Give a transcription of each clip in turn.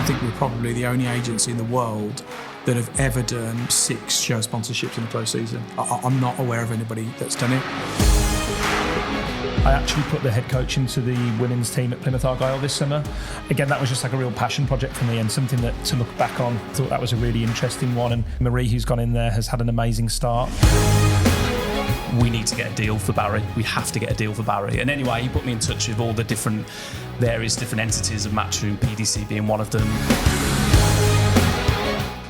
I think we're probably the only agency in the world that have ever done 6 show sponsorships in a close season. I'm not aware of anybody that's done it. I actually put the head coach into the women's team at Plymouth Argyle this summer. Again, that was just like a real passion project for me and something that to look back on, I thought that was a really interesting one. And Marie, who's gone in there, has had an amazing start. We need to get a deal for Barry. We have to get a deal for Barry. And anyway, he put me in touch with all the various different entities of Matchroom, PDC being one of them.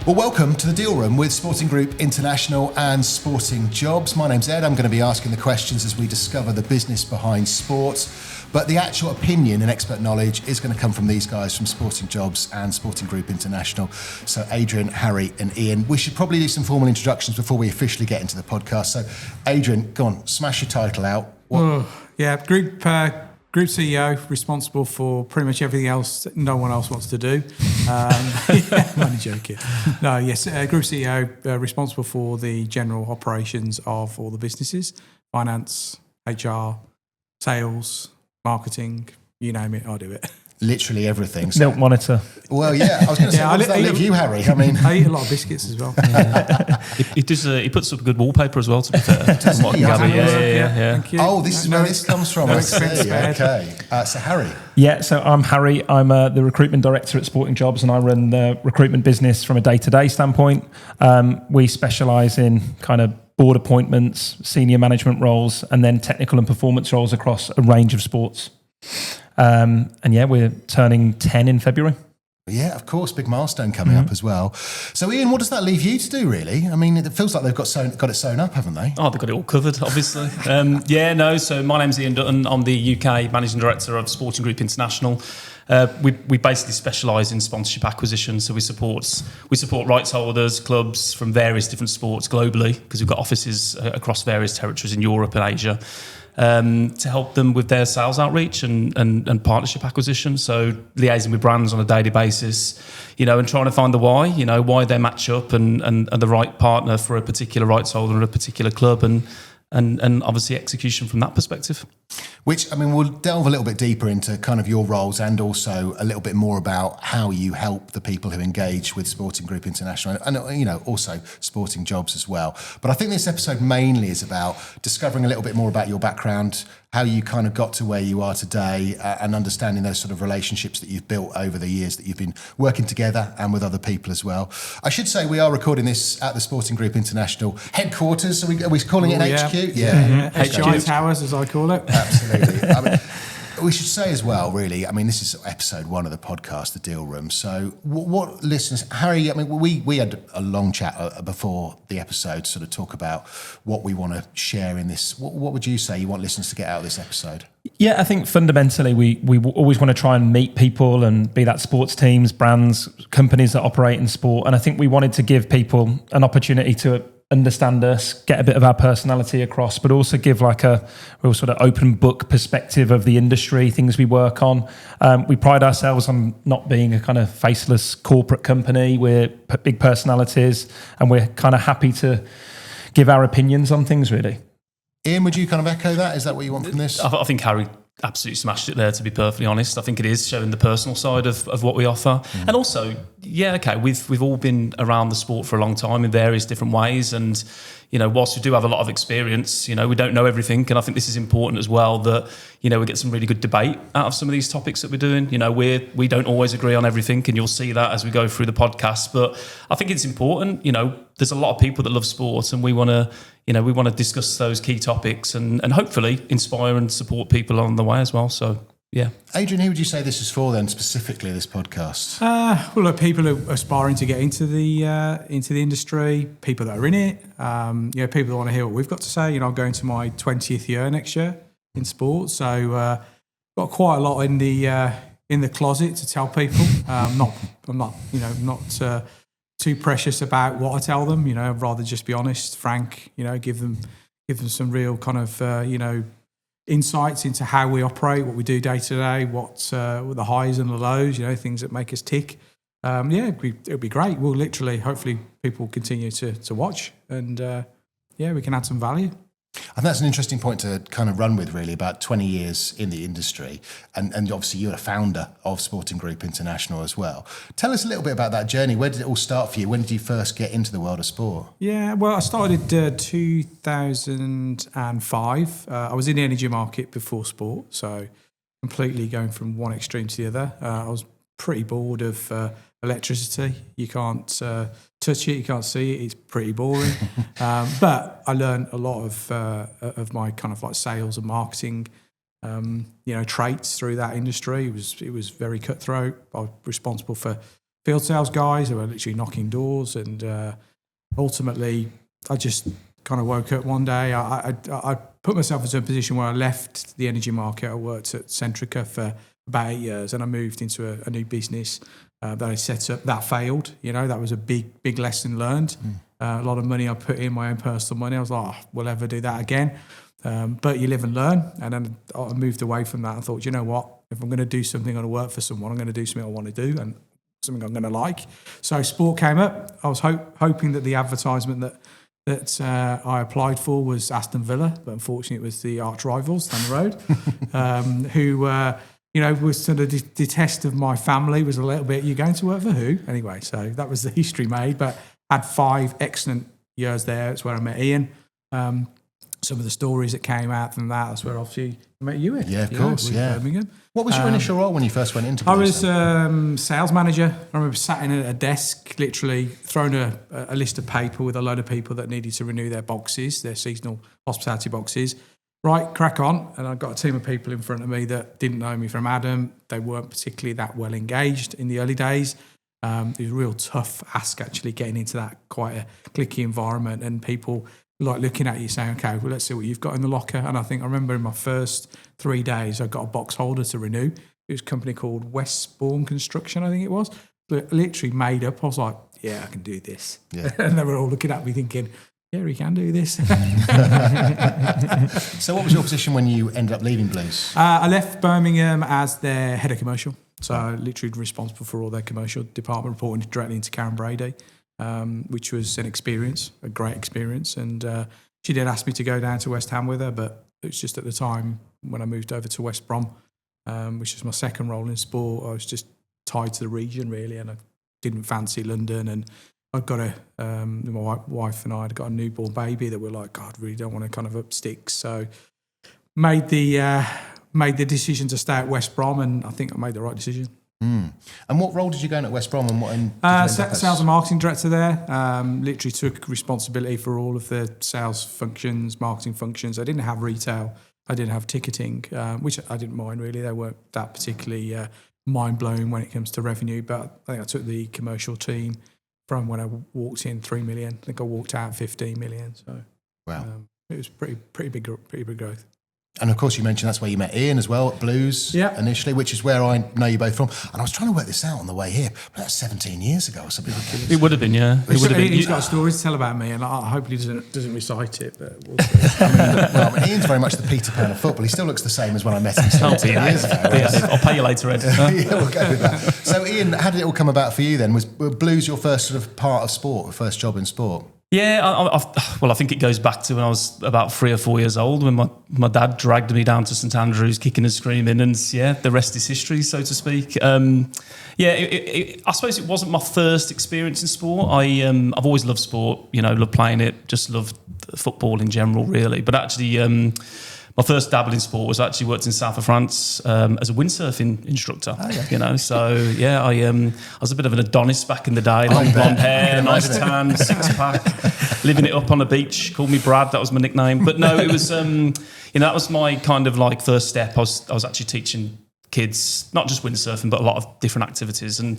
Well, welcome to the Deal Room with Sporting Group International and Sporting Jobs. My name's Ed. I'm going to be asking the questions as we discover the business behind sport. But the actual opinion and expert knowledge is going to come from these guys from Sporting Jobs and Sporting Group International. So Adrian, Harry and Ian. We should probably do some formal introductions before we officially get into the podcast. So Adrian, go on, smash your title out. Group CEO, responsible for pretty much everything else that no one else wants to do. I'm only joking. No, yes, Group CEO, responsible for the general operations of all the businesses, finance, HR, sales, marketing, you name it, I'll do it. Literally everything. So, Milk monitor. Well, yeah, I was going to say, what does that leave you, Harry? I mean, I eat a lot of biscuits as well. He puts up good wallpaper as well, to be fair. Yeah. Thank you. Oh, this is where this comes from. No I expense see. spared. Okay. So Harry. Yeah, so I'm Harry. I'm the recruitment director at Sporting Jobs and I run the recruitment business from a day-to-day standpoint. We specialise in kind of board appointments, senior management roles, and then technical and performance roles across a range of sports. And yeah, we're turning 10 in February. Yeah, of course, big milestone coming up as well. So Ian, what does that leave you to do, really? I mean, it feels like they've got it sewn up, haven't they? Oh, they've got it all covered, obviously. So my name's Ian Dutton. I'm the UK Managing Director of Sporting Group International. We basically specialise in sponsorship acquisition, so we support rights holders, clubs from various different sports globally, because we've got offices across various territories in Europe and Asia. To help them with their sales outreach and partnership acquisition. So liaising with brands on a daily basis, and trying to find the why, why they match up and the right partner for a particular rights holder or a particular club and obviously execution from that perspective. Which, I mean, we'll delve a little bit deeper into kind of your roles and also a little bit more about how you help the people who engage with Sporting Group International and also Sporting Jobs as well. But I think this episode mainly is about discovering a little bit more about your background, how you kind of got to where you are today and understanding those sort of relationships that you've built over the years that you've been working together and with other people as well. I should say we are recording this at the Sporting Group International headquarters. So are we calling it HQ? Yeah. HQ Towers, as I call it. Absolutely. I mean, we should say as well, really, I mean, this is episode 1 of the podcast, The Deal Room. So what listeners, Harry, I mean, we had a long chat before the episode to sort of talk about what we want to share in this. What would you say you want listeners to get out of this episode? Yeah, I think fundamentally we always want to try and meet people and be that sports teams, brands, companies that operate in sport. And I think we wanted to give people an opportunity to understand us, get a bit of our personality across, but also give like a real sort of open book perspective of the industry, things we work on. We pride ourselves on not being a kind of faceless corporate company. We're big personalities and we're kind of happy to give our opinions on things, really. Ian, would you kind of echo that? Is that what you want from this? I think Harry absolutely smashed it there, to be perfectly honest. I think it is showing the personal side of what we offer. And also, we've all been around the sport for a long time in various different ways. And, whilst we do have a lot of experience, we don't know everything. And I think this is important as well that, we get some really good debate out of some of these topics that we're doing. We don't always agree on everything, and you'll see that as we go through the podcast. But I think it's important, there's a lot of people that love sports and we want to discuss those key topics and hopefully inspire and support people along the way as well. So, yeah. Adrian, who would you say this is for then, specifically this podcast? Well, look, people who are aspiring to get into the industry, people that are in it, people that want to hear what we've got to say. I'm going to my 20th year next year in sport, so got quite a lot in the closet to tell people. I'm not too precious about what I tell them. I'd rather just be honest, frank. Give them some real kind of insights into how we operate, what we do day to day, what the highs and the lows. Things that make us tick. It'll be great. We'll literally, hopefully, people continue to watch, and we can add some value. I think that's an interesting point to kind of run with, really, about 20 years in the industry. And obviously you're a founder of Sporting Group International as well. Tell us a little bit about that journey. Where did it all start for you? When did you first get into the world of sport? Yeah, well, I started 2005. I was in the energy market before sport, so completely going from one extreme to the other. I was pretty bored of electricity. You can't touch it, you can't see it. It's pretty boring. But I learned a lot of my kind of like sales and marketing, traits through that industry. It was very cutthroat. I was responsible for field sales guys who were literally knocking doors, and ultimately, I just kind of woke up one day. I put myself into a position where I left the energy market. I worked at Centrica for about 8 years, and I moved into a new business that I set up. That failed. That was a big lesson learned. A lot of money I put in, my own personal money. I was like, we'll ever do that again. But you live and learn. And then I moved away from that and thought, you know what? If I'm going to do something, I'm going to work for someone. I'm going to do something I want to do and something I'm going to like. So sport came up. I was hoping that the advertisement that I applied for was Aston Villa, but unfortunately it was the arch rivals down the road, who was sort of the test of my family was a little bit, you're going to work for who? Anyway, so that was the history made, but had 5 excellent years there. It's where I met Ian. Some of the stories that came out from that's where obviously I met you in. Yeah, of course, yeah. Birmingham. What was your initial role when you first went into business? I was sales manager. I remember sat in at a desk, literally throwing a list of paper with a load of people that needed to renew their boxes, their seasonal hospitality boxes. Right, crack on. And I got a team of people in front of me that didn't know me from Adam. They weren't particularly that well engaged in the early days. It was a real tough ask actually getting into that quite a cliquey environment, and people like looking at you saying, okay, well, let's see what you've got in the locker. And I think I remember in my first 3 days, I got a box holder to renew. It was a company called Westbourne Construction, I think it was. But literally made up. I was like, yeah, I can do this. Yeah. And they were all looking at me thinking, yeah, he can do this. So what was your position when you ended up leaving Blues? I left Birmingham as their head of commercial. So literally responsible for all their commercial department, reporting directly into Karen Brady. Which was a great experience. And she did ask me to go down to West Ham with her, but it was just at the time when I moved over to West Brom, which was my second role in sport. I was just tied to the region, really, and I didn't fancy London. And I'd got my wife and I had got a newborn baby that we're like, God, really don't want to kind of up sticks. So made the decision to stay at West Brom, and I think I made the right decision. And what role did you go in at West Brom, and what? Sales and marketing director there. Literally took responsibility for all of the sales functions, marketing functions. I didn't have retail. I didn't have ticketing, which I didn't mind really. They weren't that particularly mind-blowing when it comes to revenue. But I think I took the commercial team from when I walked in 3 million. I think I walked out 15 million. So wow, it was pretty big growth. And of course, you mentioned that's where you met Ian as well at Blues initially, which is where I know you both from. And I was trying to work this out on the way here. But that's 17 years ago or something ridiculous. It would have been, yeah. It would have been. He's got a story to tell about me, and I hope he doesn't recite it. But Ian's very much the Peter Pan of football. He still looks the same as when I met him 17 years ago. I'll pay you later, Ed. Yeah, we'll go with that. So, Ian, how did it all come about for you then? Were Blues your first sort of part of sport, first job in sport? Yeah, I think it goes back to when I was about 3 or 4 years old, when my dad dragged me down to St Andrews, kicking and screaming, and the rest is history, so to speak. I suppose it wasn't my first experience in sport. I've always loved sport, loved playing it, just loved football in general, really. But actually, my first dabble in sport was actually worked in south of France as a windsurfing instructor. Oh, yeah. I was a bit of an Adonis back in the day. Long blonde hair, nice tan, 6-pack, living it up on the beach. Called me Brad, that was my nickname. But no, it was that was my kind of like first step. I was actually teaching kids not just windsurfing but a lot of different activities, and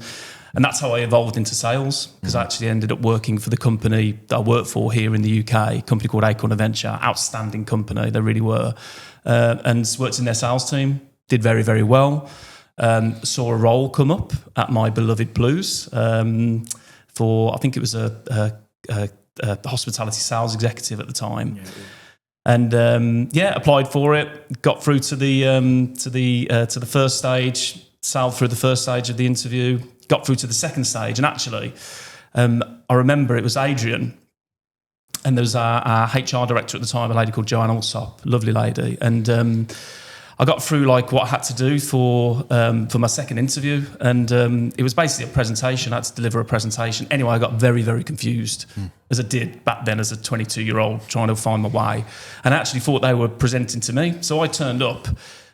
that's how I evolved into sales, because I actually ended up working for the company that I work for here in the UK, a company called Acorn Adventure, outstanding company, they really were, and worked in their sales team, did very, very well. Saw a role come up at my beloved Blues for, I think it was a hospitality sales executive at the time. Yeah. And applied for it, got through to the first stage, sailed through the first stage of the interview, got through to the second stage, and actually, I remember it was Adrian and there was our HR director at the time, a lady called Joanne Alsop, lovely lady, and I got through like what I had to do for my second interview, and it was basically a presentation. I had to deliver a presentation. Anyway, I got very, very confused, as I did back then as a 22-year-old trying to find my way, and I actually thought they were presenting to me. So I turned up,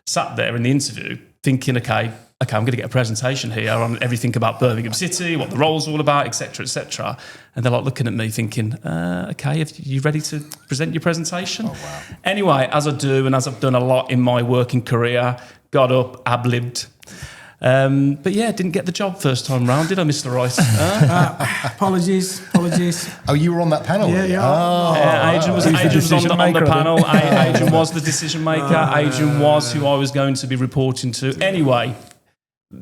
sat there in the interview, thinking, okay, I'm going to get a presentation here on everything about Birmingham City, what the role's all about, etc., etc. And they're like looking at me thinking, okay, are you ready to present your presentation? Oh, wow. Anyway, as I do, and as I've done a lot in my working career, got up, ad-libbed. But yeah, didn't get the job first time round, did I, Mr. Wright? Apologies. Oh, you were on that panel? Yeah, were you? yeah. Oh, Adrian was on the panel. Adrian was the decision maker. Adrian was who I was going to be reporting to. Anyway,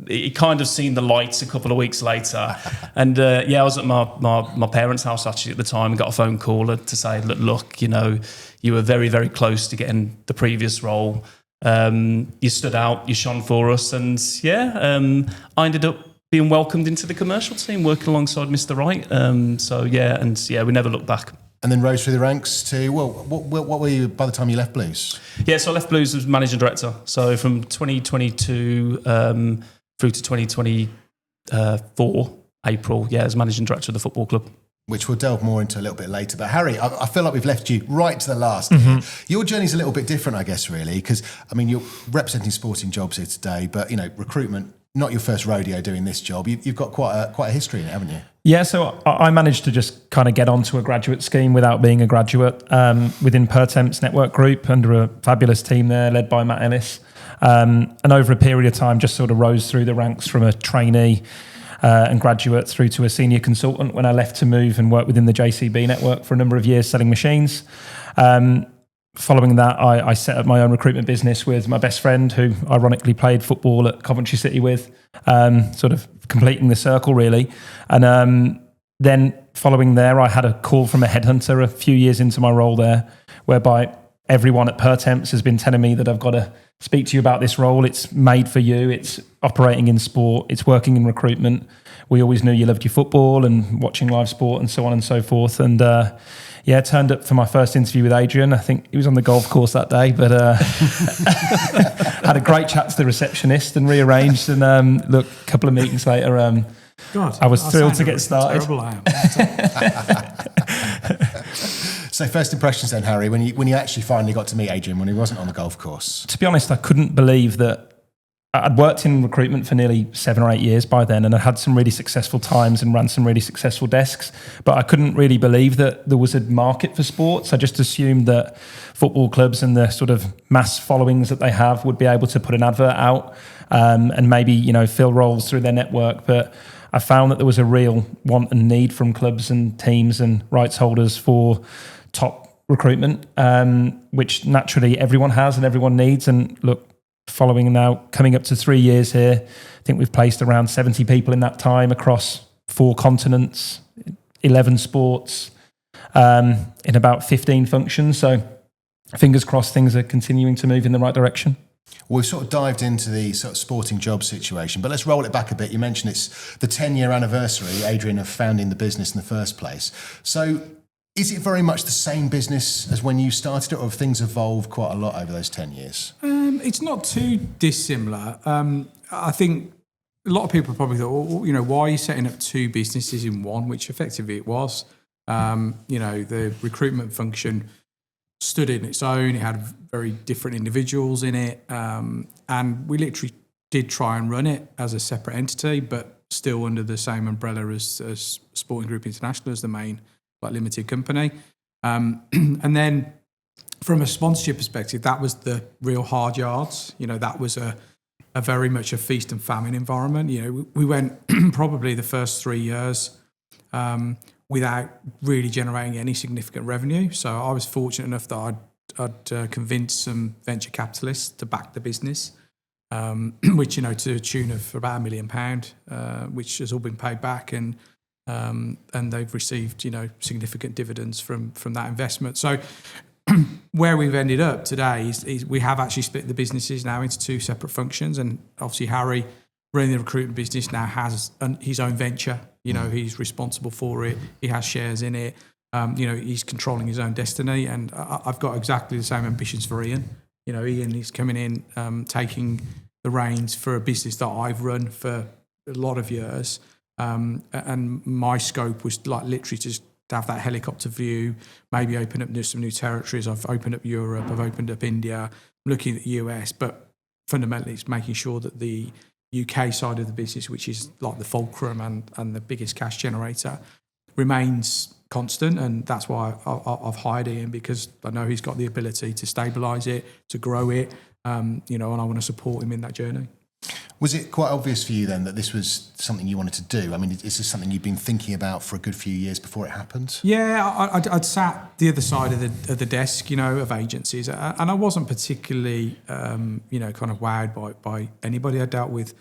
he kind of seen the lights a couple of weeks later. And I was at my parents' house actually at the time and got a phone call to say, look, you know, you were very, very close to getting the previous role. You stood out, you shone for us. And I ended up being welcomed into the commercial team, working alongside Mr. Wright. We never looked back. And then rose through the ranks to, well, what were you by the time you left Blues? Yeah, so I left Blues as managing director. So from 2022 through to 2024, April, as managing director of the football club. Which we'll delve more into a little bit later. But Harry, I feel like we've left you right to the last. Your journey's a little bit different, I guess, really, because, I mean, you're representing Sporting Jobs here today, but, you know, recruitment, not your first rodeo doing this job. You've got quite a history in it, haven't you? Yeah, so I managed to just kind of get onto a graduate scheme without being a graduate within Pertemps Network Group under a fabulous team there led by Matt Ellis. And over a period of time just sort of rose through the ranks from a trainee and graduate through to a senior consultant when I left to move and work within the JCB network for a number of years selling machines. Following that, I set up my own recruitment business with my best friend who ironically played football at Coventry City with, sort of completing the circle really. And then following there, I had a call from a headhunter a few years into my role there, whereby everyone at Pertemps has been telling me that I've got to speak to you about this role. It's made for you. It's operating in sport. It's working in recruitment. We always knew you loved your football and watching live sport and so on and so forth. And turned up for my first interview with Adrian. I think he was on the golf course that day, but had a great chat to the receptionist and rearranged. And a couple of meetings later, I was thrilled to get started. Terrible I am. So first impressions then, Harry, when you actually finally got to meet Adrian when he wasn't on the golf course? To be honest, I couldn't believe that I'd worked in recruitment for nearly 7 or 8 years by then, and I had some really successful times and ran some really successful desks, but I couldn't really believe that there was a market for sports. I just assumed that football clubs and the sort of mass followings that they have would be able to put an advert out and maybe, you know, fill roles through their network. But I found that there was a real want and need from clubs and teams and rights holders for top recruitment, which naturally everyone has and everyone needs. And look, following now coming up to 3 years here, I think we've placed around 70 people in that time across 4 continents, 11 sports, in about 15 functions. So fingers crossed things are continuing to move in the right direction. We've sort of dived into the sort of Sporting Jobs situation, but let's roll it back a bit. You mentioned it's the 10-year anniversary, Adrian, of founding the business in the first place. So is it very much the same business as when you started it, or have things evolved quite a lot over those 10 years? It's not too dissimilar. I think a lot of people probably thought, why are you setting up 2 businesses in one, which effectively it was. The recruitment function stood in its own. It had very different individuals in it. And we literally did try and run it as a separate entity, but still under the same umbrella as Sporting Group International as the main limited company. And then from a sponsorship perspective, that was the real hard yards. That was a very much a feast and famine environment. We went probably the first 3 years without really generating any significant revenue. So I was fortunate enough that I'd convinced some venture capitalists to back the business, which, to the tune of about £1 million, which has all been paid back, and they've received, significant dividends from that investment. So where we've ended up today is we have actually split the businesses now into 2 separate functions, and obviously Harry, running the recruitment business, now has his own venture. He's responsible for it. He has shares in it. He's controlling his own destiny, and I've got exactly the same ambitions for Ian. Ian is coming in, taking the reins for a business that I've run for a lot of years, and my scope was like literally just to have that helicopter view, maybe open up some new territories. I've opened up Europe, I've opened up India, I'm looking at the US, but fundamentally it's making sure that the UK side of the business, which is like the fulcrum and the biggest cash generator, remains constant. And that's why I've hired Ian, because I know he's got the ability to stabilise it, to grow it, and I want to support him in that journey. Was it quite obvious for you then that this was something you wanted to do? I mean, is this something you've been thinking about for a good few years before it happened? Yeah, I'd sat the other side of the desk, of agencies, and I wasn't particularly, kind of wowed by anybody I dealt with,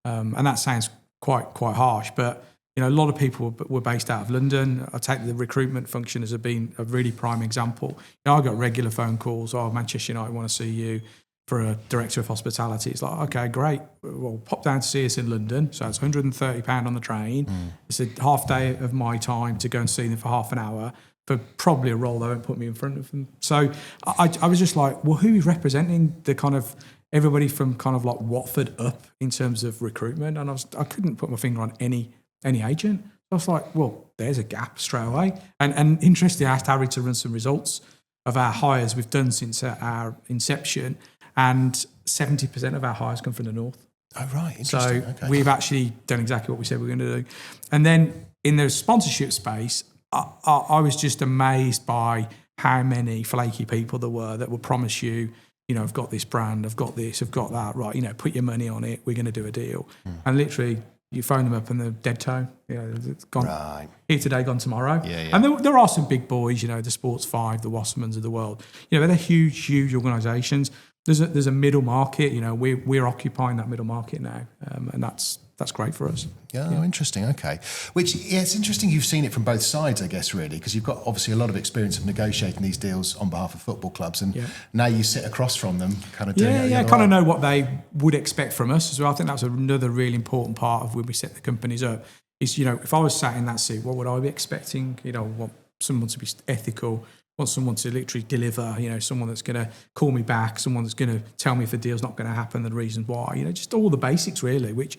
and that sounds quite harsh, but a lot of people were based out of London. I take the recruitment function as being a really prime example. I got regular phone calls. Oh, Manchester United want to see you for a director of hospitality. It's like, okay, great. Well, pop down to see us in London. So it's £130 on the train. It's a half day of my time to go and see them for half an hour for probably a role they won't put me in front of them. So I was just like, well, who is representing the kind of everybody from kind of like Watford up in terms of recruitment? And I couldn't put my finger on any agent. So I was like, well, there's a gap straight away. And interestingly, I asked Harry to run some results of our hires we've done since our inception. And 70% of our hires come from the north. Oh, right. Interesting. So okay. we've actually done exactly what we said we were going to do. And then in the sponsorship space, I was just amazed by how many flaky people there were that would promise you, I've got this brand, I've got this, I've got that, right, put your money on it, we're going to do a deal. And literally, you phone them up and they're dead tone. It's gone here today, gone tomorrow. Yeah. And there are some big boys, the Sports 5, the Wassermans of the world. They're huge organisations. There's a middle market. We're occupying that middle market now, and that's great for us. Yeah, interesting. Okay, it's interesting you've seen it from both sides, I guess, really, because you've got obviously a lot of experience of negotiating these deals on behalf of football clubs, and now you sit across from them, kind of doing it. Yeah, kind of know what they would expect from us as well. I think that's another really important part of when we set the companies up. Is if I was sat in that seat, what would I be expecting? Want someone to be ethical. Want someone to literally deliver, someone that's going to call me back, someone that's going to tell me if the deal's not going to happen, the reasons why, just all the basics really, which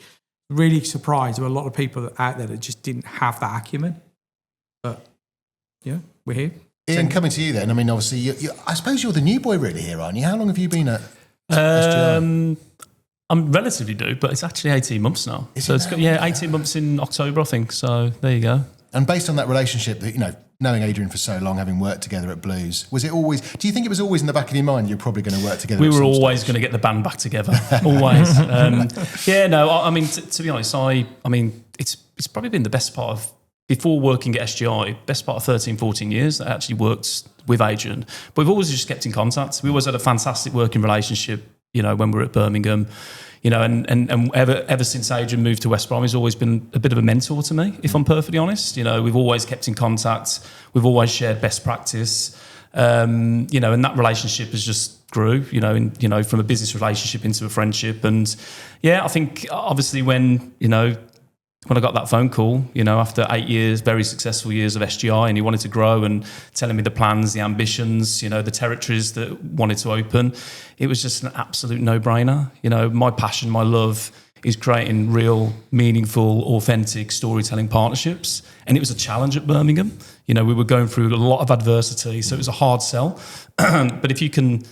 really surprised. There were a lot of people out there that just didn't have that acumen. But, we're here. Ian, coming to you then, I mean, obviously, I suppose you're the new boy really here, aren't you? How long have you been at SGI? I'm relatively new, but it's actually 18 months now. Is it now? 18 months in October, I think. So there you go. And based on that relationship that, knowing Adrian for so long, having worked together at Blues, do you think it was always in the back of your mind you're probably going to work together? We were always going to get the band back together, always. I mean, to be honest, I mean, it's probably been the best part of, before working at SGI, best part of 13, 14 years that I actually worked with Adrian. But we've always just kept in contact. We always had a fantastic working relationship, when we were at Birmingham. And ever since Adrian moved to West Brom, he's always been a bit of a mentor to me, if I'm perfectly honest. We've always kept in contact. We've always shared best practice. And that relationship has just grew, from a business relationship into a friendship. And I think obviously when I got that phone call, after 8 years, very successful years of SGI, and he wanted to grow and telling me the plans, the ambitions, the territories that wanted to open, it was just an absolute no-brainer. My passion, my love is creating real, meaningful, authentic storytelling partnerships. And it was a challenge at Birmingham. We were going through a lot of adversity, so it was a hard sell. But if you can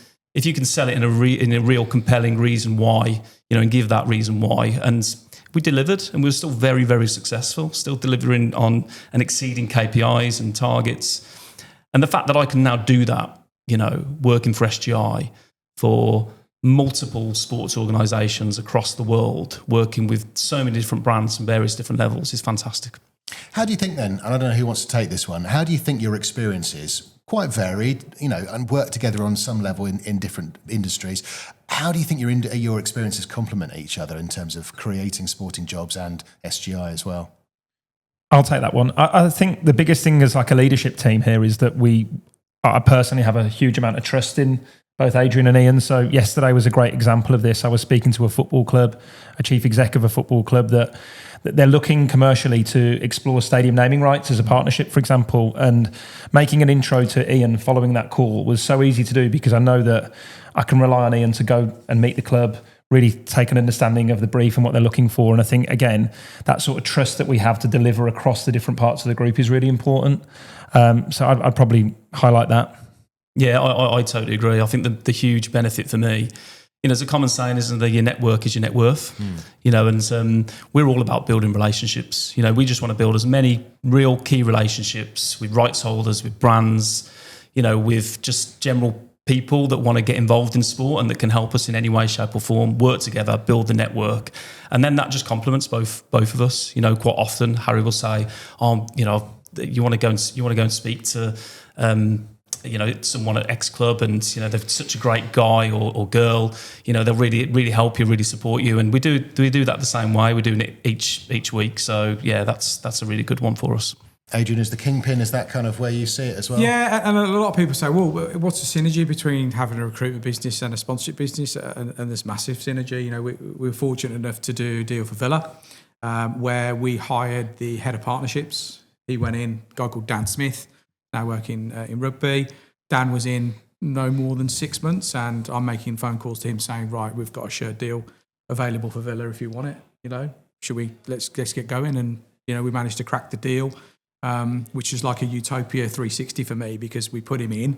sell it in a real compelling reason why, and give that reason why, and we delivered, and we were still very, very successful, still delivering on and exceeding KPIs and targets. And the fact that I can now do that, working for SGI, for multiple sports organisations across the world, working with so many different brands and various different levels is fantastic. How do you think then, and I don't know who wants to take this one, how do you think your experiences, quite varied, and work together on some level in different industries, how do you think your experiences complement each other in terms of creating sporting jobs and SGI as well? I'll take that one. I think the biggest thing as like a leadership team here is that I personally have a huge amount of trust in both Adrian and Ian. So yesterday was a great example of this. I was speaking to a football club, a chief exec of a football club, that they're looking commercially to explore stadium naming rights as a partnership, for example. And making an intro to Ian following that call was so easy to do, because I know that I can rely on Ian to go and meet the club, really take an understanding of the brief and what they're looking for. And I think, again, that sort of trust that we have to deliver across the different parts of the group is really important. So I'd probably highlight that. Yeah, I totally agree. I think the huge benefit for me, there's a common saying, isn't there? Your network is your net worth. And we're all about building relationships. We just want to build as many real key relationships with rights holders, with brands, with just general people that want to get involved in sport and that can help us in any way, shape or form, work together, build the network. And then that just complements both of us. Quite often Harry will say, you want to go and speak to someone at X club, and they're such a great guy or girl. They'll really help you, really support you, and we do that the same way. We're doing it each week. So yeah, that's a really good one for us. Adrian, is the kingpin, is that kind of where you see it as well? Yeah, and a lot of people say, well, what's the synergy between having a recruitment business and a sponsorship business? And there's massive synergy. We were fortunate enough to do a deal for Villa, where we hired the head of partnerships. He went in, a guy called Dan Smith, now working in rugby. Dan was in no more than 6 months, and I'm making phone calls to him saying, right, we've got a shirt deal available for Villa if you want it. Should we let's get going? And we managed to crack the deal, which is like a utopia 360 for me, because we put him in,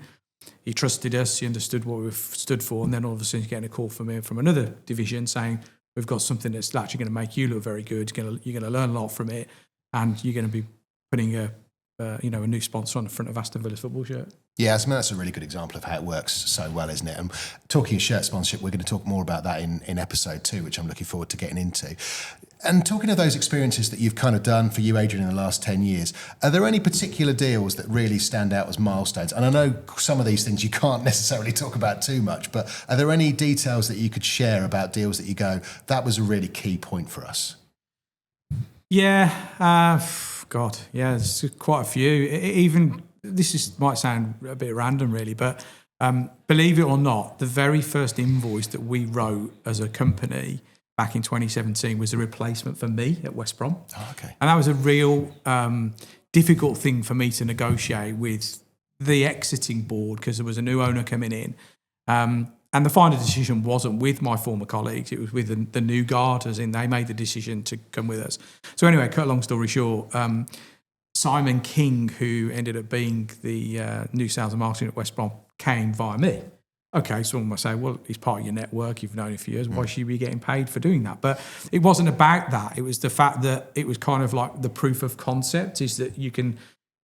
he trusted us, he understood what we've stood for, and then all of a sudden he's getting a call from him from another division saying, we've got something that's actually going to make you look very good. You're going to learn a lot from it, and you're going to be putting a new sponsor on the front of Aston Villa's football shirt. Yeah, I mean, that's a really good example of how it works so well, isn't it? And talking of shirt sponsorship, we're going to talk more about that in episode 2, which I'm looking forward to getting into. And talking of those experiences that you've kind of done for you, Adrian, in the last 10 years, are there any particular deals that really stand out as milestones? And I know some of these things you can't necessarily talk about too much, but are there any details that you could share about deals that you go, that was a really key point for us? Yeah, God, yeah, there's quite a few. Even might sound a bit random, really, but believe it or not, the very first invoice that we wrote as a company back in 2017 was a replacement for me at West Brom. Oh, okay. And that was a real difficult thing for me to negotiate with the exiting board, because there was a new owner coming in. And the final decision wasn't with my former colleagues, it was with the new guard, as in they made the decision to come with us. So anyway, cut a long story short, Simon King, who ended up being the new sales and marketing at West Brom, came via me. Okay, so someone might say, well, he's part of your network, you've known him for years, why should you be getting paid for doing that? But it wasn't about that. It was the fact that it was kind of like the proof of concept, is that you can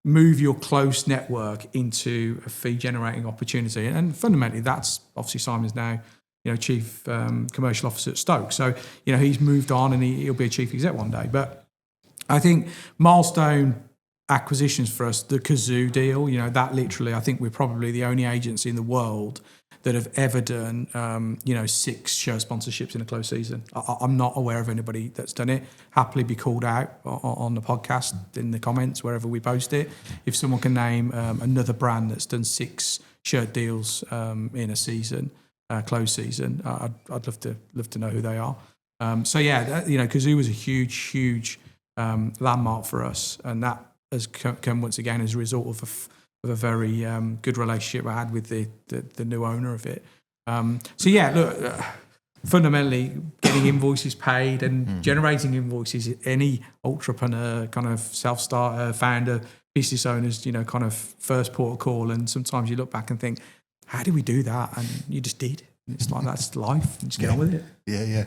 move your close network into a fee-generating opportunity. And fundamentally, that's obviously Simon's now, chief commercial officer at Stoke. So, he's moved on, and he'll be a chief exec one day. But I think milestone acquisitions for us, the Cazoo deal, that literally, I think we're probably the only agency in the world that have ever done, 6 show sponsorships in a closed season. I'm not aware of anybody that's done it. Happily be called out on the podcast, in the comments, wherever we post it. If someone can name another brand that's done 6 shirt deals in a season, closed season, I'd love to know who they are. Kazoo was a huge landmark for us, and that has come once again as a result of a very good relationship I had with the new owner of it. Fundamentally, getting invoices paid and generating invoices, any entrepreneur, kind of self-starter, founder, business owners, kind of first port of call. And sometimes you look back and think, how did we do that? And you just did. It's like, that's life. Just get on with it. Yeah.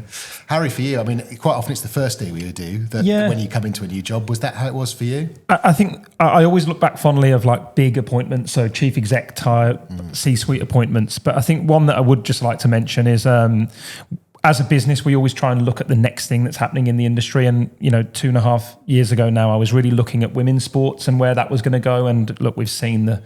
Harry, for you, I mean, quite often it's the first deal you do when you come into a new job. Was that how it was for you? I think I always look back fondly of like big appointments, so chief exec type, C-suite appointments. But I think one that I would just like to mention is, as a business, we always try and look at the next thing that's happening in the industry. And, 2.5 years ago now, I was really looking at women's sports and where that was going to go. And look, we've seen the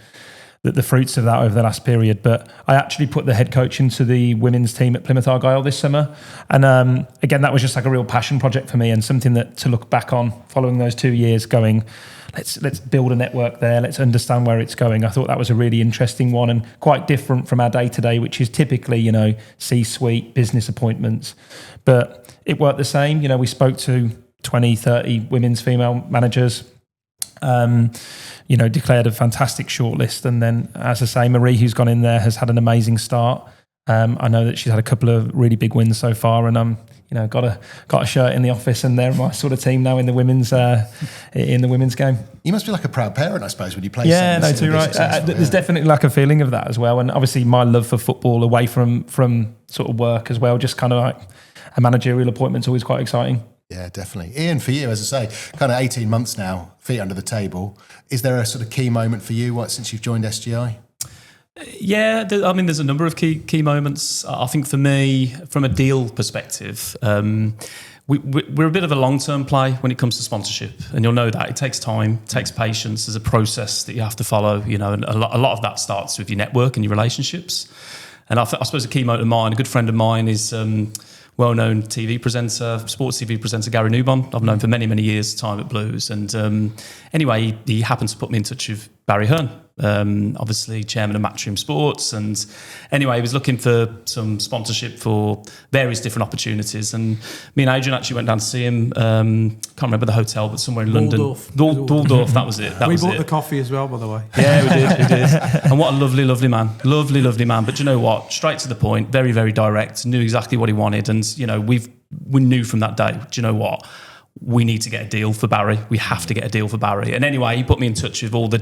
the fruits of that over the last period. But I actually put the head coach into the women's team at Plymouth Argyle this summer. And again, that was just like a real passion project for me, and something that to look back on following those 2 years going, let's build a network there, let's understand where it's going. I thought that was a really interesting one and quite different from our day-to-day, which is typically, C-suite business appointments. But it worked the same. We spoke to 20, 30 women's female managers, declared a fantastic shortlist. And then, as I say, Marie, who's gone in there, has had an amazing start. I know that she's had a couple of really big wins so far, and I'm, got a shirt in the office, and they're my sort of team now in the women's game. You must be like a proud parent, I suppose, when you play. Yeah, no, too right. There's definitely like a feeling of that as well, and obviously my love for football away from sort of work as well. Just kind of like a managerial appointment's always quite exciting. Yeah, definitely. Ian, for you, as I say, kind of 18 months now, feet under the table. Is there a sort of key moment for you since you've joined SGI? Yeah, there's a number of key moments. I think for me, from a deal perspective, we're a bit of a long-term play when it comes to sponsorship, and you'll know that it takes time, it takes patience. There's a process that you have to follow, and a lot of that starts with your network and your relationships. And I suppose a key moment of mine, a good friend of mine is well-known sports TV presenter Gary Newbon. I've known for many, many years, time at Blues. And anyway, he happened to put me in touch with Barry Hearn, obviously chairman of Matchroom Sports. And anyway, he was looking for some sponsorship for various different opportunities. And me and Adrian actually went down to see him. Can't remember the hotel, but somewhere in London. Waldorf, that was it. We bought the coffee as well, by the way. Yeah, we did. And what a lovely, lovely man. Lovely man. But you know what? Straight to the point, very, very direct, knew exactly what he wanted. And, we knew from that day, do you know what? We need to get a deal for Barry. We have to get a deal for Barry. And anyway, he put me in touch with all the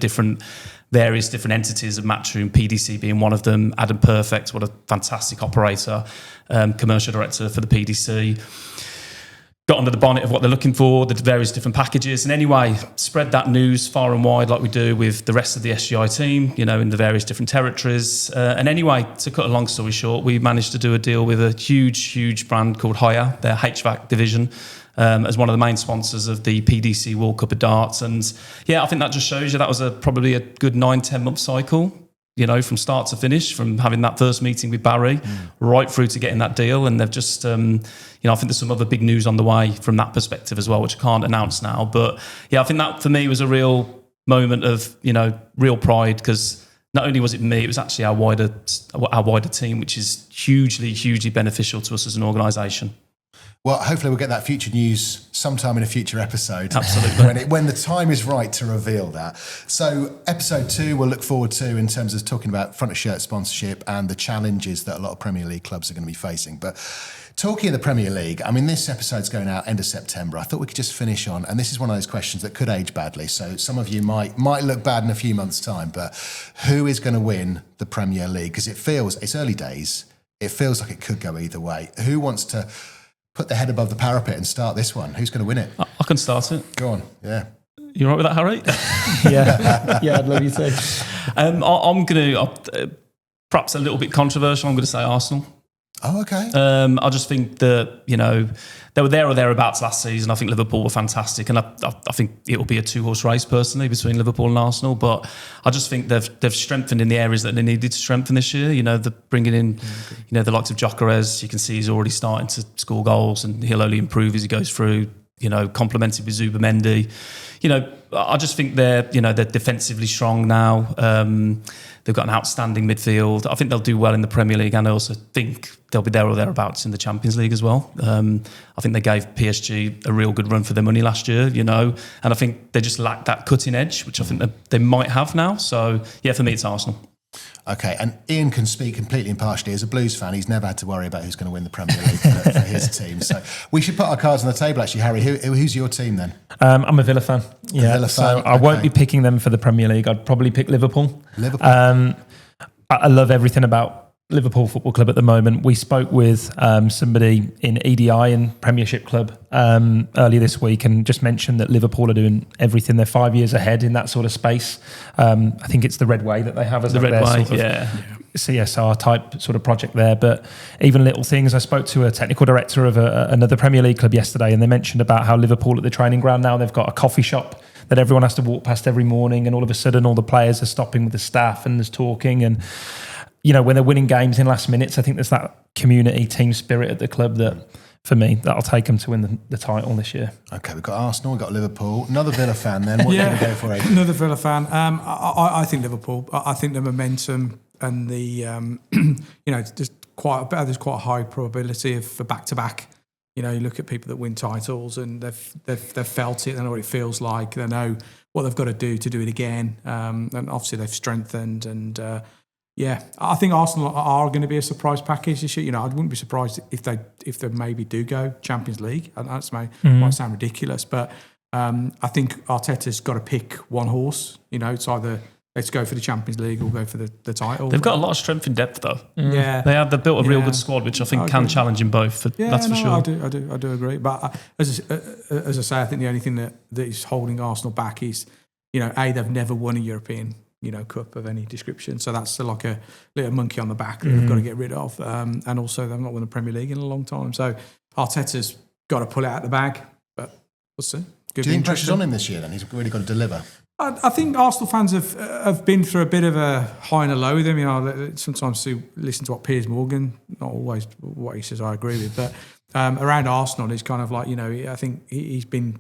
various different entities of Matchroom, PDC being one of them. Adam Perfect, what a fantastic operator, commercial director for the PDC. Got under the bonnet of what they're looking for, the various different packages. And anyway, spread that news far and wide like we do with the rest of the SGI team, in the various different territories. And anyway, to cut a long story short, we managed to do a deal with a huge brand called Hire, their HVAC division, as one of the main sponsors of the PDC World Cup of Darts. And yeah, I think that just shows you that was probably a good 9-10 month cycle, from start to finish, from having that first meeting with Barry right through to getting that deal. And they've just, I think there's some other big news on the way from that perspective as well, which I can't announce now. But yeah, I think that for me was a real moment of, real pride, because not only was it me, it was actually our wider team, which is hugely beneficial to us as an organisation. Well, hopefully we'll get that future news sometime in a future episode. Absolutely. when the time is right to reveal that. So episode 2 we'll look forward to in terms of talking about front of shirt sponsorship and the challenges that a lot of Premier League clubs are going to be facing. But talking of the Premier League, this episode's going out end of September. I thought we could just finish on, and this is one of those questions that could age badly. So some of you might look bad in a few months' time, but who is going to win the Premier League? Because it's early days. It feels like it could go either way. Who wants to put their head above the parapet and start this one? Who's going to win it? I can start it. Go on, yeah. You all right with that, Harry? Yeah, I'd love you to. I'm going to, perhaps a little bit controversial, I'm going to say Arsenal. Oh, okay. I just think that, they were there or thereabouts last season. I think Liverpool were fantastic, and I think it will be a 2-horse race personally between Liverpool and Arsenal. But I just think they've strengthened in the areas that they needed to strengthen this year. They're bringing in, the likes of Gyökeres. You can see he's already starting to score goals, and he'll only improve as he goes through. Complemented with Zubimendi. I just think they're defensively strong now. They've got an outstanding midfield. I think they'll do well in the Premier League, and I also think they'll be there or thereabouts in the Champions League as well. I think they gave PSG a real good run for their money last year, and I think they just lack that cutting edge, which I think they might have now. So, yeah, for me, it's Arsenal. Okay, and Ian can speak completely impartially. As a Blues fan, he's never had to worry about who's going to win the Premier League for his team. So we should put our cards on the table, actually. Harry, who's your team then? I'm a Villa fan. Yeah, Villa fan. I won't be picking them for the Premier League. I'd probably pick Liverpool. I love everything about Liverpool Football Club at the moment. We spoke with somebody in EDI in Premiership Club earlier this week, and just mentioned that Liverpool are doing everything. They're 5 years ahead in that sort of space. I think it's the Red Way that they have as the Red Way, sort of CSR type sort of project there. But even little things. I spoke to a technical director of another Premier League club yesterday, and they mentioned about how Liverpool at the training ground now, they've got a coffee shop that everyone has to walk past every morning, and all of a sudden all the players are stopping with the staff and there's talking, and when they're winning games in last minutes, I think there's that community team spirit at the club that, for me, that'll take them to win the title this year. Okay, we've got Arsenal, we've got Liverpool. Another Villa fan then. What are you going to go for, Adrian? Another Villa fan. I think Liverpool. I think the momentum and the, there's quite a high probability of a back-to-back. You look at people that win titles and they've felt it. They know what it feels like. They know what they've got to do it again. And obviously they've strengthened. And I think Arsenal are going to be a surprise package this year. I wouldn't be surprised if they maybe do go Champions League. And that might sound ridiculous, but I think Arteta's got to pick one horse. It's either let's go for the Champions League or go for the title. They've got a lot of strength in depth, though. Yeah, they've built a real good squad, which I think can challenge in both. That's for sure. I do agree. But as I say, I think the only thing that is holding Arsenal back is, they've never won a European cup of any description. So that's like a little monkey on the back that they've got to get rid of. And also they've not won the Premier League in a long time. So Arteta's got to pull it out of the bag. But we'll see. Do you think pressure's on him this year then? He's really got to deliver. I think Arsenal fans have been through a bit of a high and a low with him. Sometimes listen to what Piers Morgan, not always what he says I agree with, but around Arsenal, it's kind of like, I think he's been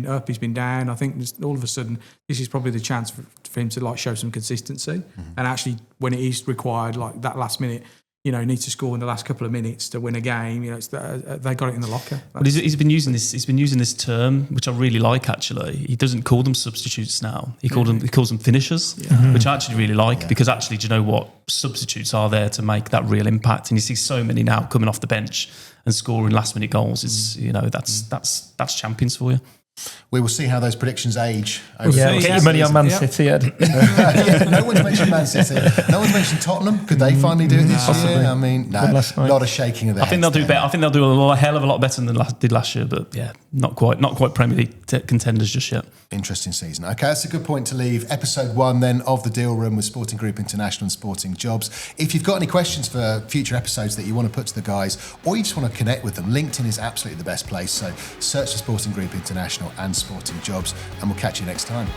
up, he's been down. I think all of a sudden this is probably the chance for him to show some consistency, and actually when it is required, like that last minute, needs to score in the last couple of minutes to win a game. They got it in the locker. But he's been using this term, which I really like. Actually, he doesn't call them substitutes now. He calls them finishers, which I actually really like, because actually, do you know what? Substitutes are there to make that real impact, and you see so many now coming off the bench and scoring last minute goals. It's that's champions for you. We will see how those predictions age. Get your money on Man City, Ed. No one's mentioned Man City. No one's mentioned Tottenham. Could they finally do it this year? I mean, not a shaking of the heads. I think they'll do better. I think they'll do a hell of a lot better than did last year. But not quite Premier League contenders just yet. Interesting season. Okay, that's a good point to leave episode 1 then of the Deal Room with Sporting Group International and Sporting Jobs. If you've got any questions for future episodes that you want to put to the guys, or you just want to connect with them, LinkedIn is absolutely the best place. So search for Sporting Group International and Sporting Jobs, and we'll catch you next time.